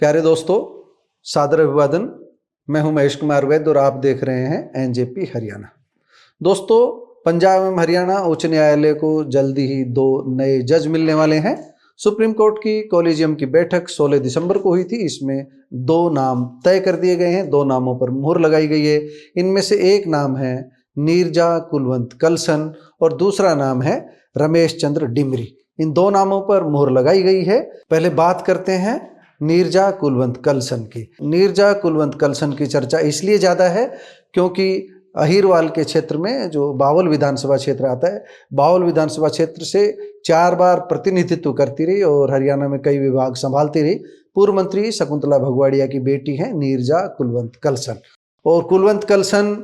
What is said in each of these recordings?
प्यारे दोस्तों, सादर अभिवादन। मैं हूं महेश कुमार वैद्य और आप देख रहे हैं एनजेपी हरियाणा। दोस्तों, पंजाब एवं हरियाणा उच्च न्यायालय को जल्दी ही 2 नए जज मिलने वाले हैं। सुप्रीम कोर्ट की कॉलेजियम की बैठक 16 दिसंबर को हुई थी। इसमें 2 नाम तय कर दिए गए हैं, 2 नामों पर मुहर लगाई गई है। इनमें से एक नाम है नीरजा कुलवंत कलसन और दूसरा नाम है रमेश चंद्र डिमरी। इन 2 नामों पर मुहर लगाई गई है। पहले बात करते हैं नीरजा कुलवंत कलसन की। नीरजा कुलवंत कलसन की चर्चा इसलिए ज़्यादा है क्योंकि अहीरवाल के क्षेत्र में जो बावल विधानसभा क्षेत्र आता है, बावल विधानसभा क्षेत्र से 4 बार प्रतिनिधित्व करती रही और हरियाणा में कई विभाग संभालती रही पूर्व मंत्री शकुंतला भगवाड़िया की बेटी हैं नीरजा कुलवंत कलसन। और कुलवंत कलसन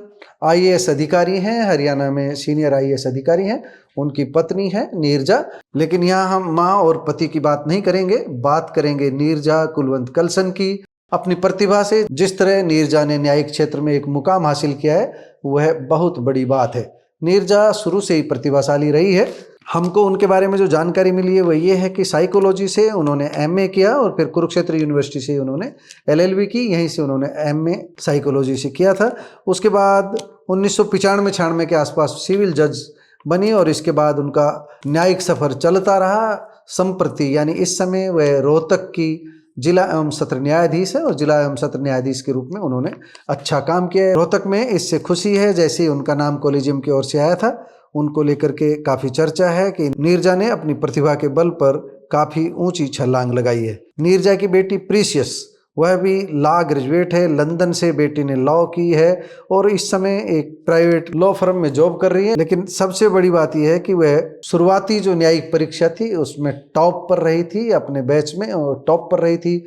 आईएएस अधिकारी हैं, हरियाणा में सीनियर आईएएस अधिकारी हैं। उनकी पत्नी है नीरजा। लेकिन यहाँ हम माँ और पति की बात नहीं करेंगे, बात करेंगे नीरजा कुलवंत कलसन की। अपनी प्रतिभा से जिस तरह नीरजा ने न्यायिक क्षेत्र में एक मुकाम हासिल किया है, वह बहुत बड़ी बात है। नीरजा शुरू से ही प्रतिभाशाली रही है। हमको उनके बारे में जो जानकारी मिली है वह ये है कि साइकोलॉजी से उन्होंने एमए किया और फिर कुरुक्षेत्र यूनिवर्सिटी से उन्होंने एलएलबी की। यहीं से उन्होंने एमए साइकोलॉजी से किया था। उसके बाद 1995-96 के आसपास सिविल जज बनी और इसके बाद उनका न्यायिक सफर चलता रहा। संप्रति यानी इस समय वह रोहतक की जिला एवं सत्र न्यायाधीश है और जिला एवं सत्र न्यायाधीश के रूप में उन्होंने अच्छा काम किया है रोहतक में। इससे खुशी है, जैसे उनका नाम कॉलेजियम की ओर से आया था। उनको लेकर के काफ़ी चर्चा है कि नीरजा ने अपनी प्रतिभा के बल पर काफ़ी ऊंची छलांग लगाई है। नीरजा की बेटी प्रीशियस, वह भी लॉ ग्रेजुएट है। लंदन से बेटी ने लॉ की है और इस समय एक प्राइवेट लॉ फर्म में जॉब कर रही है। लेकिन सबसे बड़ी बात यह है कि वह शुरुआती जो न्यायिक परीक्षा थी उसमें टॉप पर रही थी अपने बैच में, और टॉप पर रही थी।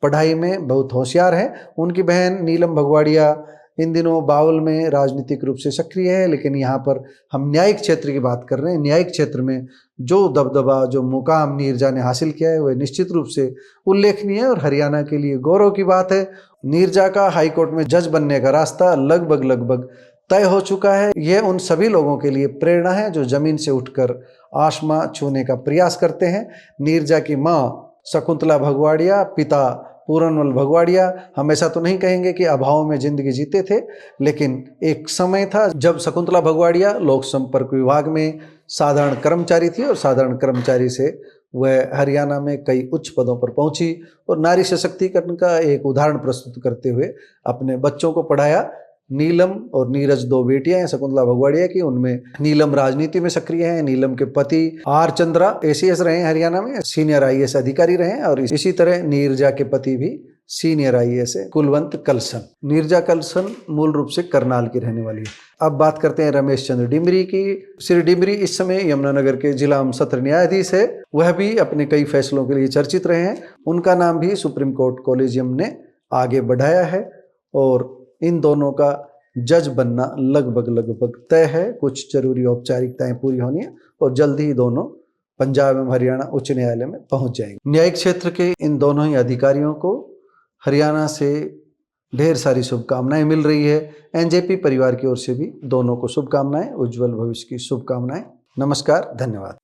पढ़ाई में बहुत होशियार है। उनकी बहन नीलम भगवाड़िया इन दिनों बावल में राजनीतिक रूप से सक्रिय है। लेकिन यहाँ पर हम न्यायिक क्षेत्र की बात कर रहे हैं। न्यायिक क्षेत्र में जो दबदबा, जो मुकाम नीरजा ने हासिल किया है वह निश्चित रूप से उल्लेखनीय है और हरियाणा के लिए गौरव की बात है। नीरजा का हाईकोर्ट में जज बनने का रास्ता लगभग तय हो चुका है। यह उन सभी लोगों के लिए प्रेरणा है जो जमीन से उठकर आसमां छूने का प्रयास करते हैं। नीरजा की माँ शकुंतला भगवाड़िया, पिता पूरनमल भगवाड़िया हमेशा तो नहीं कहेंगे कि अभाव में जिंदगी जीते थे, लेकिन एक समय था जब शकुंतला भगवाड़िया लोक संपर्क विभाग में साधारण कर्मचारी थी और साधारण कर्मचारी से वह हरियाणा में कई उच्च पदों पर पहुंची और नारी सशक्तिकरण का एक उदाहरण प्रस्तुत करते हुए अपने बच्चों को पढ़ाया। नीलम और नीरज 2 बेटियां हैं शकुंतला भगवाड़िया की। उनमें नीलम राजनीति में सक्रिय हैं। नीलम के पति आर चंद्रा एसीएस रहे हैं, हरियाणा में सीनियर आईएएस अधिकारी रहे हैं। और इसी तरह नीरजा के पति भी सीनियर आईएएस है, कुलवंत कलसन। नीरजा कलसन मूल रूप से करनाल की रहने वाली है। अब बात करते हैं रमेश चंद्र डिमरी की। श्री डिमरी इस समय यमुनानगर के जिला एवं सत्र न्यायाधीश है। वह भी अपने कई फैसलों के लिए चर्चित रहे हैं। उनका नाम भी सुप्रीम कोर्ट कॉलेजियम ने आगे बढ़ाया है और इन दोनों का जज बनना लगभग तय है। कुछ जरूरी औपचारिकताएं पूरी होनी है और जल्द ही दोनों पंजाब एवं हरियाणा उच्च न्यायालय में पहुंच जाएंगे। न्यायिक क्षेत्र के इन दोनों ही अधिकारियों को हरियाणा से ढेर सारी शुभकामनाएं मिल रही है। एनजेपी परिवार की ओर से भी दोनों को शुभकामनाएं, उज्जवल भविष्य की शुभकामनाएं। नमस्कार, धन्यवाद।